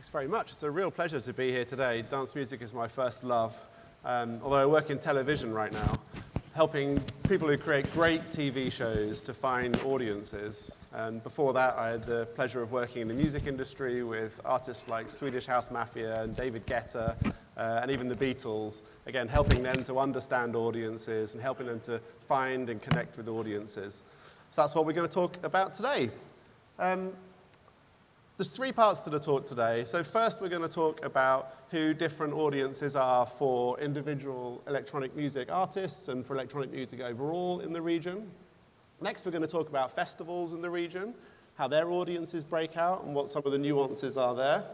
Thanks very much. It's a real pleasure to be here today. Dance music is my first love, although I work in television right now, helping people who create great TV shows to find audiences. And before that, I had the pleasure of working in the music industry with artists like Swedish House Mafia and David Guetta, and even the Beatles, again, helping them to understand audiences and helping them to find and connect with audiences. So that's what we're going to talk about today. There's three parts to the talk today. So first we're going to talk about who different audiences are for individual electronic music artists and for electronic music overall in the region. Next we're going to talk about festivals in the region, how their audiences break out and what some of the nuances are there.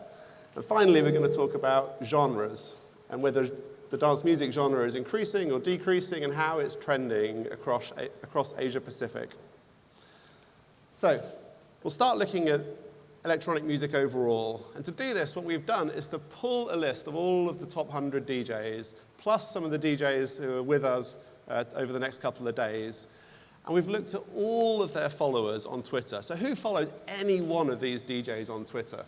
And finally we're going to talk about genres and whether the dance music genre is increasing or decreasing and how it's trending across Asia-Pacific. So we'll start looking at electronic music overall. And to do this, what we've done is to pull a list of all of the top 100 DJs, plus some of the DJs who are with us over the next couple of days. And we've looked at all of their followers on Twitter. So who follows any one of these DJs on Twitter?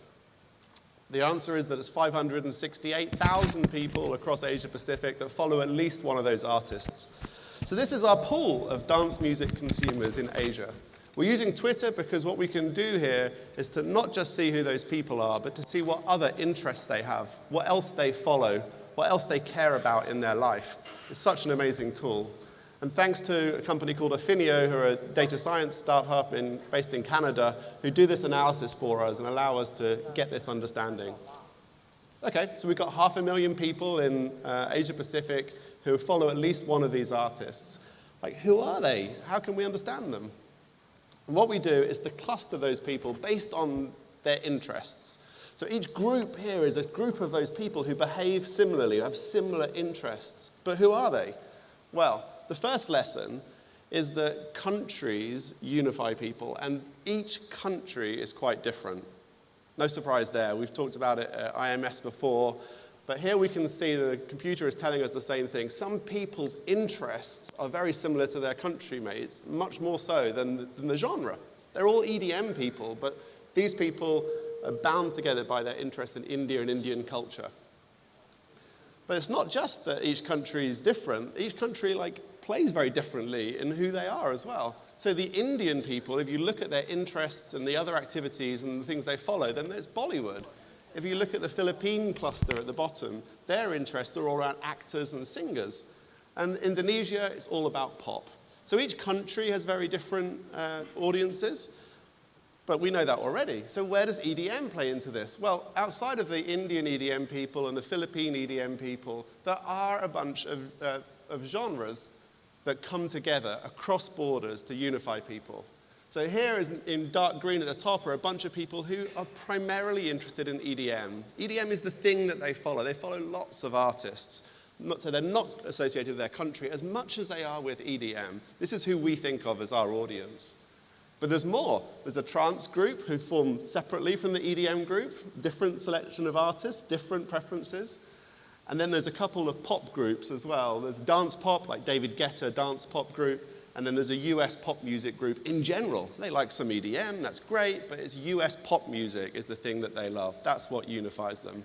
The answer is that it's 568,000 people across Asia-Pacific that follow at least one of those artists. So this is our pool of dance music consumers in Asia. We're using Twitter because what we can do here is to not just see who those people are, but to see what other interests they have, what else they follow, what else they care about in their life. It's such an amazing tool. And thanks to a company called Affinio, who are a data science startup based in Canada, who do this analysis for us and allow us to get this understanding. Okay, so we've got 500,000 people in Asia-Pacific who follow at least one of these artists. Like, who are they? How can we understand them? And what we do is to cluster those people based on their interests. So each group here is a group of those people who behave similarly, who have similar interests. But who are they? Well, the first lesson is that countries unify people, and each country is quite different. No surprise there. We've talked about it at IMS before. But here we can see the computer is telling us the same thing. Some people's interests are very similar to their country mates, much more so than the genre. They're all EDM people, but these people are bound together by their interest in India and Indian culture. But it's not just that each country is different. Each country plays very differently in who they are as well. So the Indian people, if you look at their interests and the other activities and the things they follow, then there's Bollywood. If you look at the Philippine cluster at the bottom, their interests are all around actors and singers. And Indonesia, it's all about pop. So each country has very different audiences, but we know that already. So where does EDM play into this? Well, outside of the Indian EDM people and the Philippine EDM people, there are a bunch of genres that come together across borders to unify people. So here is in dark green at the top are a bunch of people who are primarily interested in EDM. EDM is the thing that they follow. They follow lots of artists. So they're not associated with their country as much as they are with EDM. This is who we think of as our audience. But there's more. There's a trance group who form separately from the EDM group, different selection of artists, different preferences. And then there's a couple of pop groups as well. There's dance pop, like David Guetta dance pop group. And then there's a US pop music group in general. They like some EDM, that's great, but it's US pop music is the thing that they love. That's what unifies them.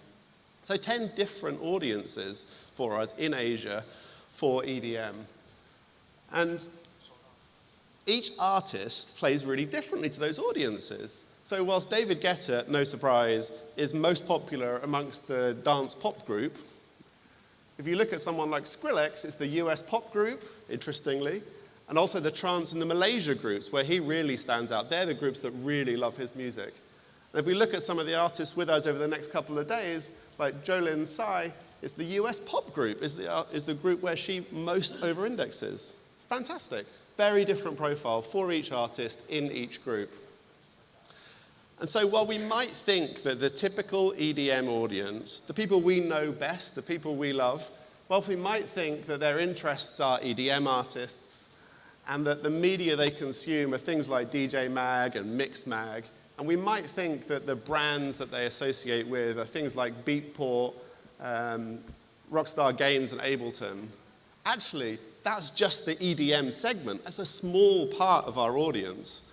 So 10 different audiences for us in Asia for EDM. And each artist plays really differently to those audiences. So whilst David Guetta, no surprise, is most popular amongst the dance pop group, if you look at someone like Skrillex, it's the US pop group, interestingly, and also the trance and the Malaysia groups, where he really stands out. They're the groups that really love his music. And if we look at some of the artists with us over the next couple of days, like Jolin Tsai, it's the US pop group, is the group where she most over-indexes. It's fantastic. Very different profile for each artist in each group. And so while we might think that the typical EDM audience, the people we know best, the people we love, well, we might think that their interests are EDM artists, and that the media they consume are things like DJ Mag and Mix Mag. And we might think that the brands that they associate with are things like Beatport, Rockstar Games, and Ableton. Actually, that's just the EDM segment. That's a small part of our audience.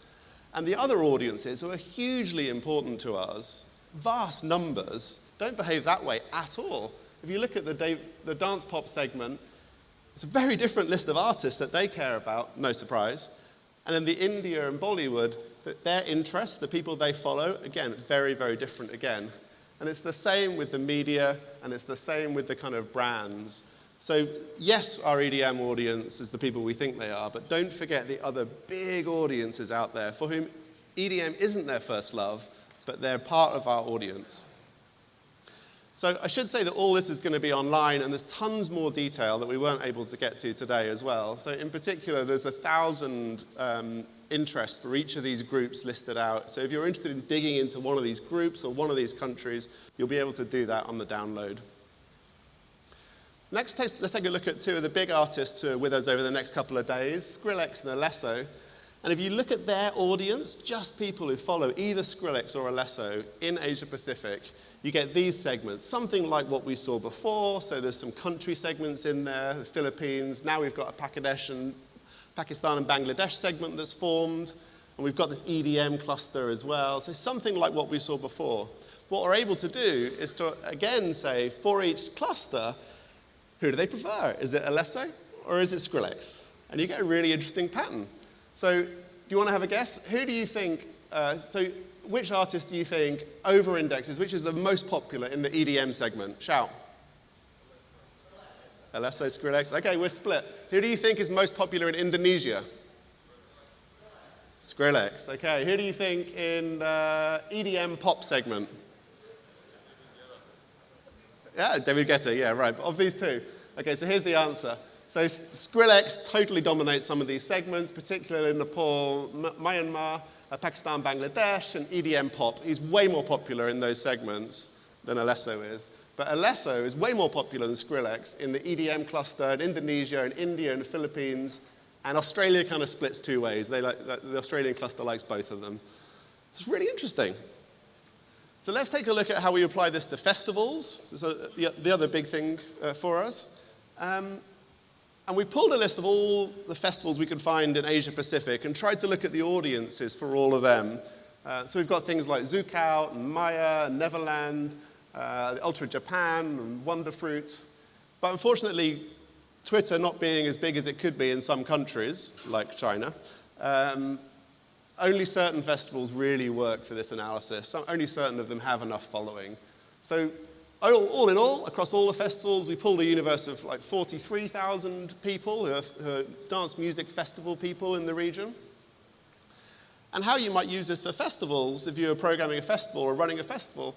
And the other audiences who are hugely important to us, vast numbers don't behave that way at all. If you look at the dance pop segment, it's a very different list of artists that they care about, no surprise. And then the India and Bollywood, their interests, the people they follow, again, very, very different again. And it's the same with the media, and it's the same with the kind of brands. So yes, our EDM audience is the people we think they are, but don't forget the other big audiences out there for whom EDM isn't their first love, but they're part of our audience. So I should say that all this is going to be online, and there's tons more detail that we weren't able to get to today as well. So in particular, there's 1,000 interests for each of these groups listed out. So if you're interested in digging into one of these groups or one of these countries, you'll be able to do that on the download. Next, let's take a look at two of the big artists who are with us over the next couple of days, Skrillex and Alesso. And if you look at their audience, just people who follow either Skrillex or Alesso in Asia-Pacific, you get these segments, something like what we saw before. So there's some country segments in there, the Philippines. Now we've got a Pakistan and Bangladesh segment that's formed. And we've got this EDM cluster as well. So something like what we saw before. What we're able to do is to, again, say, for each cluster, who do they prefer? Is it Alesso or is it Skrillex? And you get a really interesting pattern. So do you want to have a guess? Who do you think, which artist do you think over-indexes, which is the most popular in the EDM segment? Shout. Alesso, Skrillex. Okay, we're split. Who do you think is most popular in Indonesia? Skrillex. Okay, who do you think in EDM pop segment? Yeah, David Guetta, yeah, right. Of these two. Okay, so here's the answer. So Skrillex totally dominates some of these segments, particularly in Nepal, Myanmar, Pakistan, Bangladesh, and EDM pop. He's way more popular in those segments than Alesso is. But Alesso is way more popular than Skrillex in the EDM cluster in Indonesia and India and the Philippines. And Australia kind of splits two ways. The Australian cluster likes both of them. It's really interesting. So let's take a look at how we apply this to festivals. This is the other big thing for us. And we pulled a list of all the festivals we could find in Asia-Pacific and tried to look at the audiences for all of them. So we've got things like Zookout and Maya and Neverland, Ultra Japan and Wonderfruit. But unfortunately, Twitter not being as big as it could be in some countries, like China, only certain festivals really work for this analysis. Only certain of them have enough following. So all in all, across all the festivals, we pulled a universe of like 43,000 people who are dance music festival people in the region. And how you might use this for festivals, if you're programming a festival or running a festival,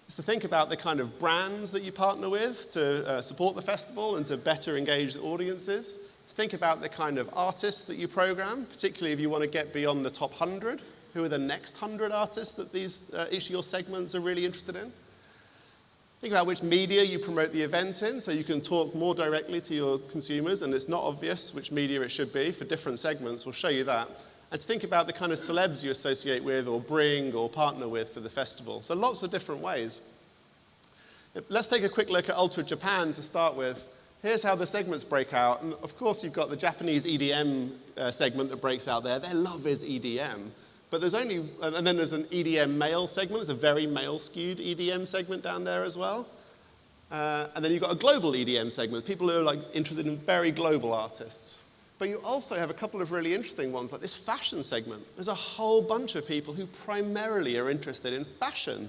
is to think about the kind of brands that you partner with to support the festival and to better engage the audiences. Think about the kind of artists that you program, particularly if you want to get beyond the top 100. Who are the next 100 artists that each of your segments are really interested in? Think about which media you promote the event in, so you can talk more directly to your consumers, and it's not obvious which media it should be for different segments. We'll show you that. And to think about the kind of celebs you associate with or bring or partner with for the festival. So lots of different ways. Let's take a quick look at Ultra Japan to start with. Here's how the segments break out. And of course, you've got the Japanese EDM segment that breaks out there. Their love is EDM. But there's only, and then there's an EDM male segment. It's a very male-skewed EDM segment down there as well. And then you've got a global EDM segment, people who are like interested in very global artists. But you also have a couple of really interesting ones, like this fashion segment. There's a whole bunch of people who primarily are interested in fashion.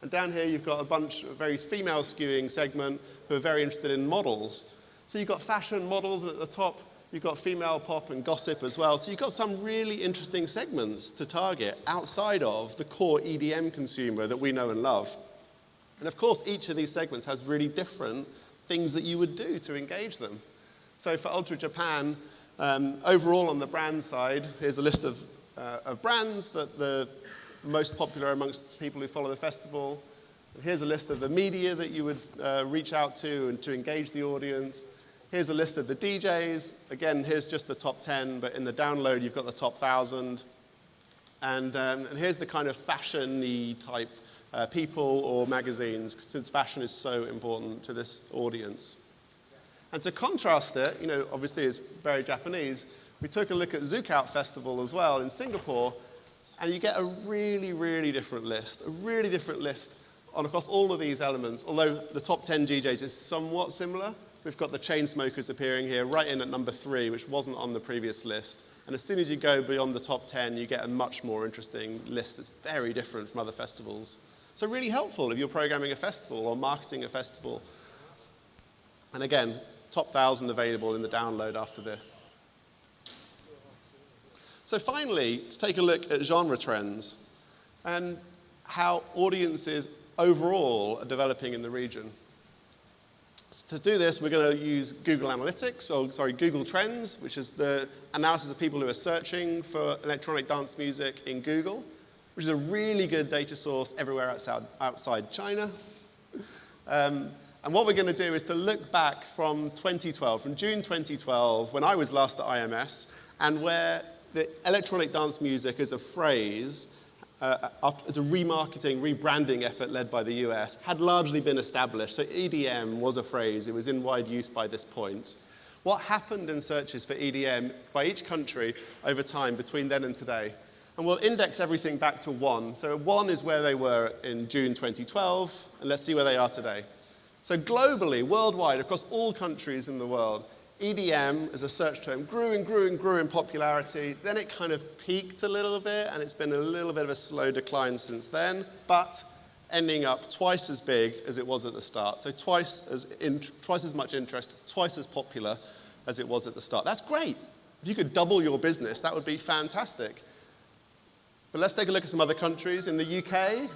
And down here you've got a bunch of very female-skewing segment who are very interested in models. So you've got fashion models, and at the top you've got female pop and gossip as well. So you've got some really interesting segments to target outside of the core EDM consumer that we know and love. And of course, each of these segments has really different things that you would do to engage them. So for Ultra Japan, overall on the brand side, here's a list of brands that the most popular amongst people who follow the festival. And here's a list of the media that you would reach out to and to engage the audience. Here's a list of the DJs. Again, here's just the top 10, but in the download, you've got the top 1,000. And here's the kind of fashion-y type people or magazines, since fashion is so important to this audience. And to contrast it, obviously it's very Japanese, we took a look at Zookout Festival as well in Singapore, And you get a really, really different list, on across all of these elements, although the top 10 DJs is somewhat similar. We've got the chain smokers appearing here right in at number 3, which wasn't on the previous list. And as soon as you go beyond the top 10, you get a much more interesting list that's very different from other festivals. So really helpful if you're programming a festival or marketing a festival. And again, top 1,000 available in the download after this. So finally, let's take a look at genre trends and how audiences overall are developing in the region. To do this, we're going to use Google Analytics, Google Trends, which is the analysis of people who are searching for electronic dance music in Google, which is a really good data source everywhere outside China. And what we're going to do is to look back from 2012, from June 2012, when I was last at IMS, and where the electronic dance music as a phrase, it's a remarketing, rebranding effort led by the US, had largely been established. So EDM was a phrase. It was in wide use by this point. What happened in searches for EDM by each country over time between then and today? And we'll index everything back to 1. So 1 is where they were in June 2012, and let's see where they are today. So globally, worldwide, across all countries in the world, EDM as a search term grew and grew and grew in popularity. Then it kind of peaked a little bit, and it's been a little bit of a slow decline since then, but ending up twice as big as it was at the start. So twice as much interest, twice as popular as it was at the start. That's great. If you could double your business, that would be fantastic. But let's take a look at some other countries. In the UK,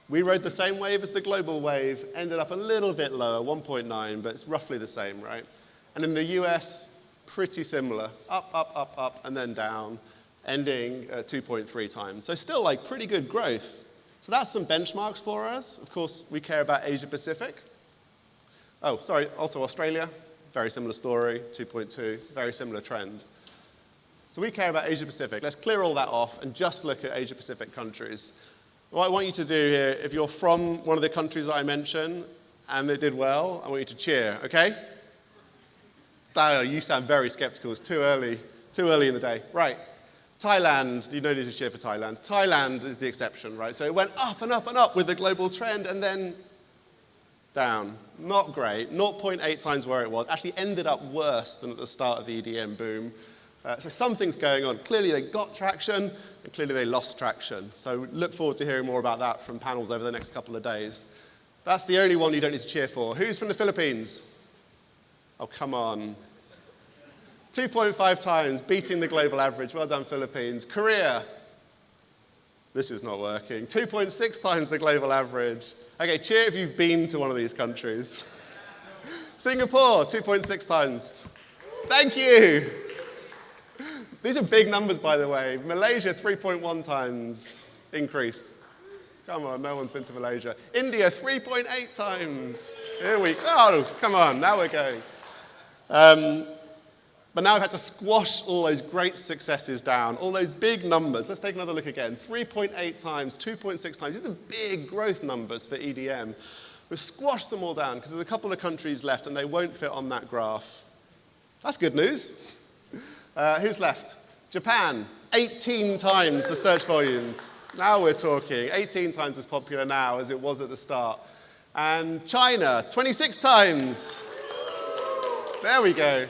we rode the same wave as the global wave, ended up a little bit lower, 1.9, but it's roughly the same, right? And in the US, pretty similar, up, and then down, ending at 2.3 times. So still like pretty good growth. So that's some benchmarks for us. Of course, we care about Asia-Pacific. Oh, sorry, also Australia, very similar story, 2.2, very similar trend. So we care about Asia-Pacific. Let's clear all that off and just look at Asia-Pacific countries. What I want you to do here, if you're from one of the countries that I mentioned and they did well, I want you to cheer, okay? Oh, you sound very skeptical. It's too early in the day. Right. Thailand, you don't need to cheer for Thailand. Thailand is the exception, right? So it went up and up and up with the global trend and then down. Not great. 0.8 times where it was. Actually ended up worse than at the start of the EDM boom. So something's going on. Clearly they got traction and clearly they lost traction. So look forward to hearing more about that from panels over the next couple of days. That's the only one you don't need to cheer for. Who's from the Philippines? Oh, come on. 2.5 times, beating the global average. Well done, Philippines. Korea. This is not working. 2.6 times the global average. Okay, cheer if you've been to one of these countries. Singapore, 2.6 times. Thank you. These are big numbers, by the way. Malaysia, 3.1 times increase. Come on, no one's been to Malaysia. India, 3.8 times. Here we go. Oh, come on, now we're going. But now I've had to squash all those great successes down, all those big numbers. Let's take another look again. 3.8 times, 2.6 times. These are big growth numbers for EDM. We've squashed them all down because there's a couple of countries left and they won't fit on that graph. That's good news. Who's left? Japan, 18 times the search volumes. Now we're talking. 18 times as popular now as it was at the start. And China, 26 times. There we go.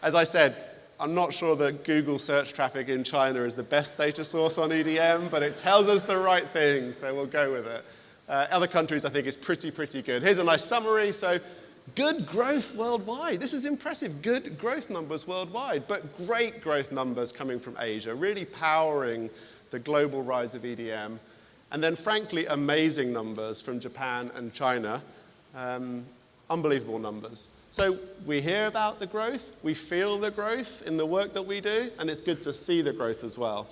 As I said, I'm not sure that Google search traffic in China is the best data source on EDM, but it tells us the right thing, so we'll go with it. Other countries, I think, is pretty good. Here's a nice summary. So good growth worldwide. This is impressive. Good growth numbers worldwide, but great growth numbers coming from Asia, really powering the global rise of EDM. And then, frankly, amazing numbers from Japan and China. Unbelievable numbers. So we hear about the growth, we feel the growth in the work that we do, and it's good to see the growth as well.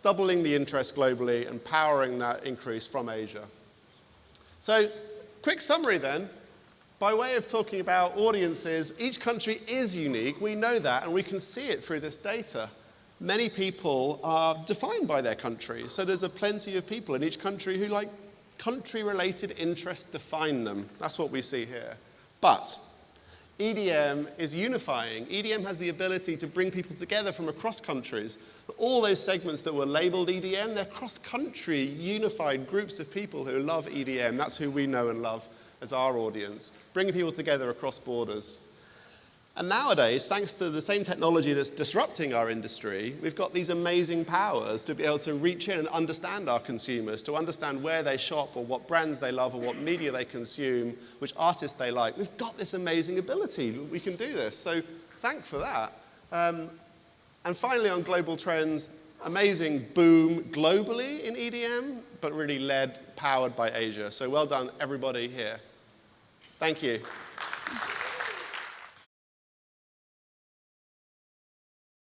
Doubling the interest globally and powering that increase from Asia. So, quick summary then. By way of talking about audiences, each country is unique. We know that, and we can see it through this data. Many people are defined by their country. So there's plenty of people in each country who like country-related interests define them. That's what we see here. But EDM is unifying. EDM has the ability to bring people together from across countries. All those segments that were labeled EDM, they're cross-country, unified groups of people who love EDM. That's who we know and love as our audience, bringing people together across borders. And nowadays, thanks to the same technology that's disrupting our industry, we've got these amazing powers to be able to reach in and understand our consumers, to understand where they shop or what brands they love or what media they consume, which artists they like. We've got this amazing ability. We can do this. So thanks for that. And finally, on global trends, amazing boom globally in EDM, but really powered by Asia. So well done, everybody here. Thank you.